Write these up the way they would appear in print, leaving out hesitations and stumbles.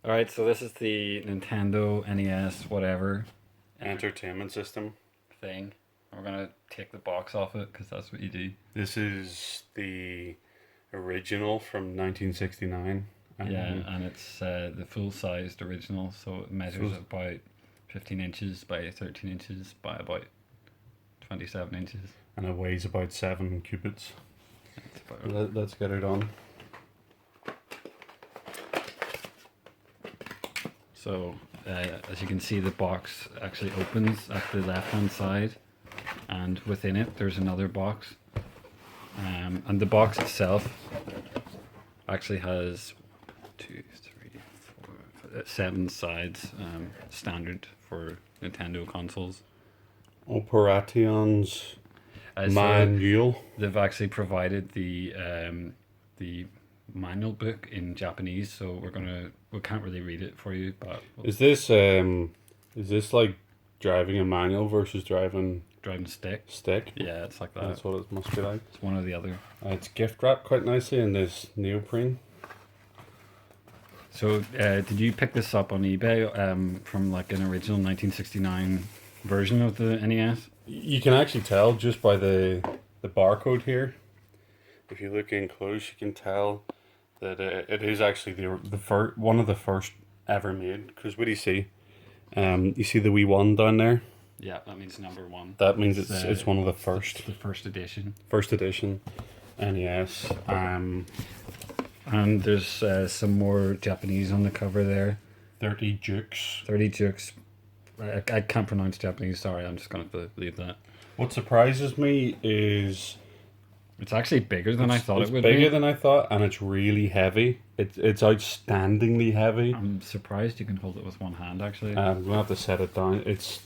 All right, so this is the Nintendo NES whatever Entertainment system. thing. We're gonna take the box off it because that's what you do. This is the original from 1969. Yeah, and it's the full-sized original, so it measures So, about 15 inches by 13 inches by about 27 inches. and it weighs about 7 cubits. That's about Let's get it on. So, as you can see, the box actually opens at the left-hand side, and within it there's another box. And the box itself actually has 2, 3, 4, 7 sides, standard for Nintendo consoles. Operation's So manual. they've actually provided the manual book in Japanese, so we can't really read it for you, but we'll Is this like driving a manual versus driving driving stick. stick? Yeah, it's like that. That's what it must be like. It's one or the other. It's gift wrapped quite nicely in this neoprene. So, did you pick this up on eBay from like an original 1969 version of the NES? You can actually tell just by the barcode here. If you look in close, you can tell that it is actually one of the first ever made. Because what do you see? You see the wee one down there. Yeah, that means number one. That means it's one of the first. It's the first edition. First edition NES. And there's some more Japanese on the cover there. 30 Jukes. 30 jukes. I can't pronounce Japanese, sorry, I'm just going to leave that. What surprises me is It's actually bigger than I thought it's it would bigger be. than I thought, and it's really heavy. It's outstandingly heavy. I'm surprised you can hold it with one hand, actually. I'm gonna have to set it down. It's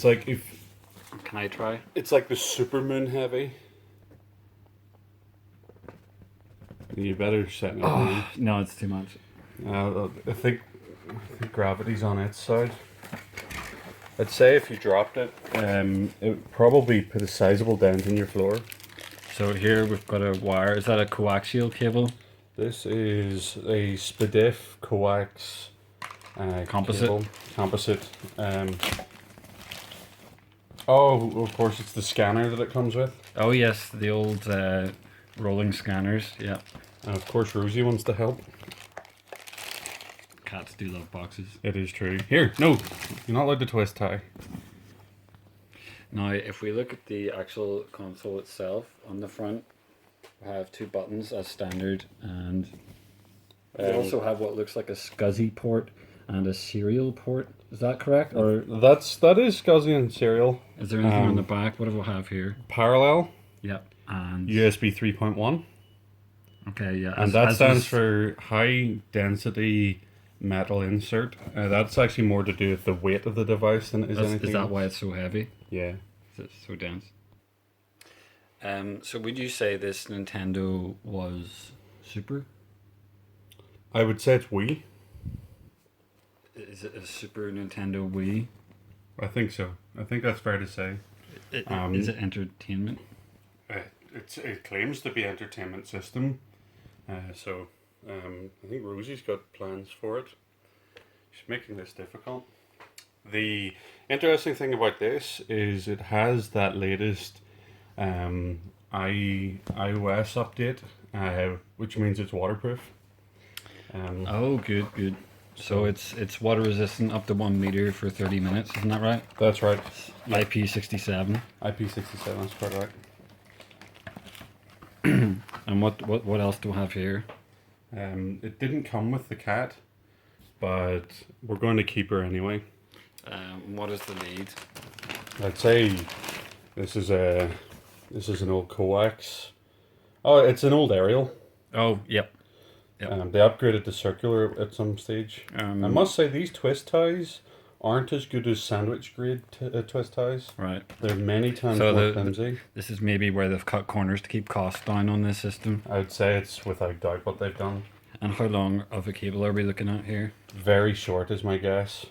like if Can I try? it's like the supermoon heavy. You better set it down. No, it's too much. I think gravity's on its side. I'd say if you dropped it, it would probably put a sizable dent in your floor. So here we've got a wire. Is that a coaxial cable? This is a SPDIF coax Composite. cable. Composite. Oh, of course, it's the scanner that it comes with. Oh yes, the old rolling scanners. Yeah, And of course, Rosie wants to help. cats do love boxes. It is true. Here, no, you're not allowed to twist tie. Now, if we look at the actual console itself, on the front, we have 2 buttons as standard, and we also have what looks like a SCSI port and a serial port. Is that correct? Or That is SCSI and serial. is there anything on the back? What do we have here? Parallel Yep. And USB 3.1. okay, yeah. And that stands for high density metal insert. That's actually more to do with the weight of the device than it is anything Is that else. why it's so heavy? Yeah. Is it so dense? So would you say this Nintendo was super? I would say it's Wii. Is it a Super Nintendo Wii? I think so. I think that's fair to say. Is it entertainment? It claims to be entertainment system. So I think Rosie's got plans for it. She's making this difficult. The interesting thing about this is it has that latest iOS update, which means it's waterproof. Oh, good, good. So it's water resistant up to 1 meter for 30 minutes, isn't that right? That's right. IP67. IP67, that's quite right. And what else do we have here? It didn't come with the cat, but we're going to keep her anyway. What is the lead? I'd say this is an old coax. Oh, it's an old aerial. Oh, yep. They upgraded to circular at some stage. I must say these twist ties aren't as good as sandwich grade twist ties. Right. They're many times So more flimsy. this is maybe where they've cut corners to keep costs down on this system. I would say it's without doubt what they've done. And how long of a cable are we looking at here? Very short is my guess.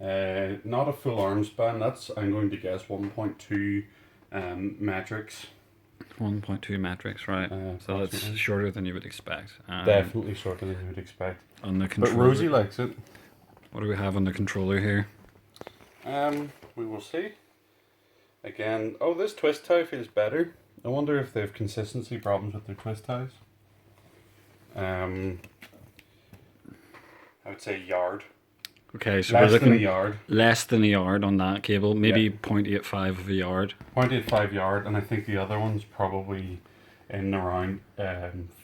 Not a full arm span. I'm going to guess 1.2 metrics. 1.2 metrics, right? So that's approximately. shorter than you would expect. Definitely shorter than you would expect. On the But controller, Rosie likes it. what do we have on the controller here? We will see. Again, oh, this twist tie feels better. I wonder if they have consistency problems with their twist ties. I would say yard. Okay, so Less we're than a looking yard. less than a yard on that cable, maybe Yeah. 0.85 of a yard. 0.85 yard, and I think the other one's probably in around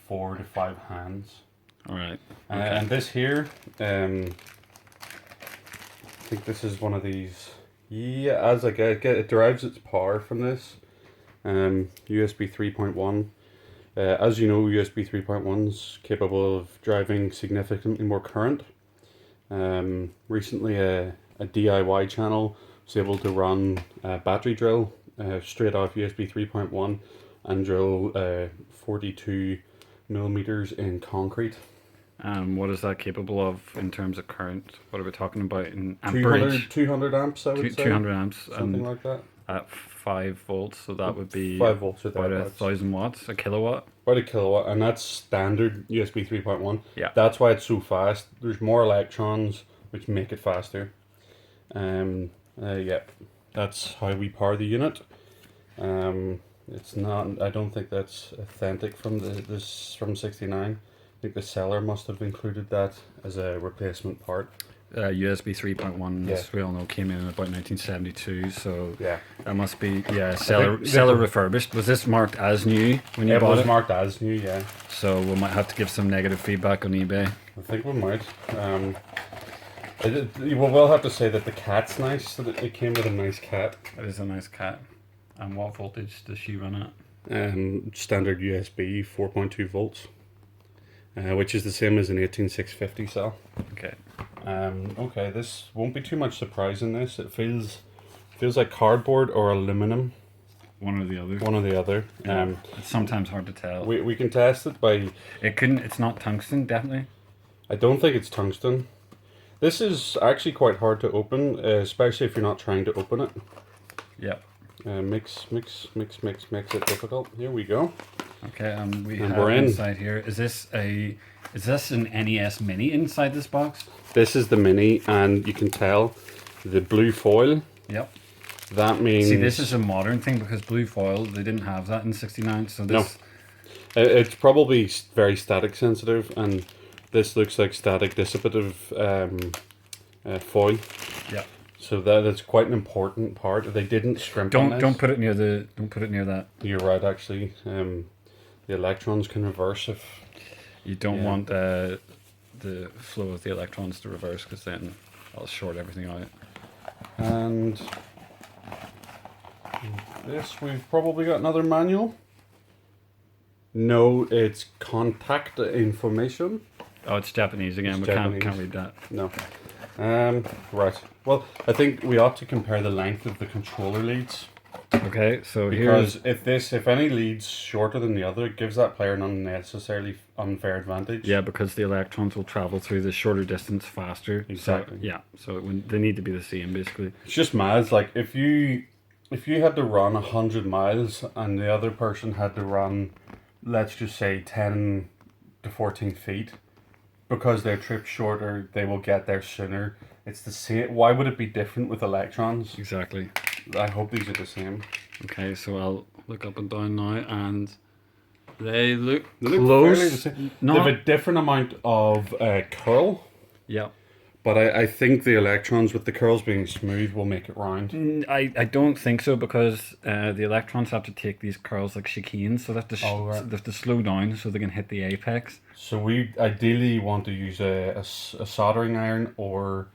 4 to 5 hands. All right. And this here, I think this is one of these. Yeah, as I get it derives its power from this. USB 3.1. As you know, USB 3.1 is capable of driving significantly more current. Recently, a DIY channel was able to run a battery drill straight off USB 3.1 and drill 42 millimeters in concrete. What is that capable of in terms of current? What are we talking about in 200, amperage? 200 amps, I would say. 200 amps Something and like that. at 5 volts, so that would be 5 volts or about thereabouts. 1,000 watts, a kilowatt. About a kilowatt, and that's standard USB 3.1. Yeah. That's why it's so fast. There's more electrons, which make it faster. Yeah, that's how we power the unit. It's not. I don't think that's authentic from from '69. I think the seller must have included that as a replacement part. USB 3.1, Yeah. as we all know, came in about 1972, so Yeah, that must be seller think- seller refurbished. Was this marked as new when you it bought was it? marked as new. Yeah, So we might have to give some negative feedback on eBay. I think we might. We'll have to say that the cat's nice. So that it came with a nice cat. It is a nice cat. And what voltage does she run at? Standard USB 4.2 volts, which is the same as an 18650 cell. Okay. Okay, this won't be too much surprise in this. It feels like cardboard or aluminum, One or the other. one or the other. It's sometimes hard to tell. We can test it by. It's not tungsten, definitely. I don't think it's tungsten. This is actually quite hard to open, especially if you're not trying to open it. Yep. Makes it difficult. Here we go. Okay, we And have we're in. inside here. Is this an NES Mini inside this box? This is the mini, and you can tell the blue foil. Yep. That means See, this is a modern thing because blue foil, they didn't have that in '69. So this, it's probably very static sensitive, and this looks like static dissipative foil. yeah. So that's quite an important part. They didn't scrimp on this. Don't put it near that. You're right, actually. The electrons can reverse if. You don't Yeah. want the flow of the electrons to reverse because then I'll short everything out. And this, we've probably got another manual. No, it's contact information. Oh, it's Japanese again. It's We Japanese. can't read that. No. Right. Well, I think we ought to compare the length of the controller leads. Okay, so Because if any leads shorter than the other, it gives that player an unnecessarily unfair advantage. because the electrons will travel through the shorter distance faster. Exactly. So they need to be the same basically. It's just mad. Like if you had to run 100 miles and the other person had to run, let's just say 10 to 14 feet, because their trip's shorter, they will get there sooner. It's the same. Why would it be different with electrons? Exactly. I hope these are the same. Okay, so I'll look up and down now, and they look They look close. fairly the same. They Not, have a different amount of curl, yeah. but I think the electrons with the curls being smooth will make it round. I don't think so because the electrons have to take these curls like chicanes, so they have to Right. they have to slow down so they can hit the apex. So we ideally want to use a soldering iron or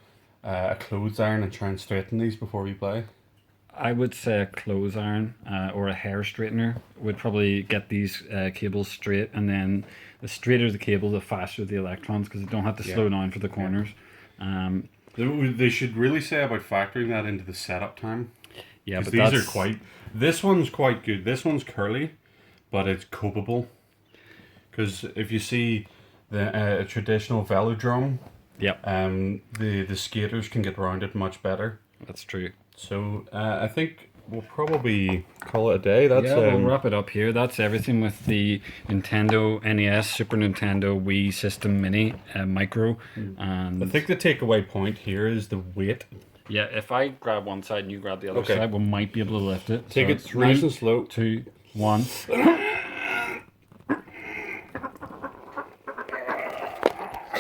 a clothes iron and try and straighten these before we play. I would say a clothes iron or a hair straightener would probably get these cables straight, and then the straighter the cable, the faster the electrons because they don't have to slow down for the corners. They should really say about factoring that into the setup time. Yeah, but These that's are quite. This one's quite good. This one's curly, but it's copable. Because if you see a traditional velodrome, Yep, the skaters can get around it much better. that's true. So I think we'll probably call it a day. That's Yeah, we'll wrap it up here. That's everything with the Nintendo NES, Super Nintendo, Wii System Mini, Micro, and I think the takeaway point here is the weight. yeah. If I grab one side and you grab the other Okay. side, we might be able to lift it. Take So it it's nice and 9, slow. 2, 1.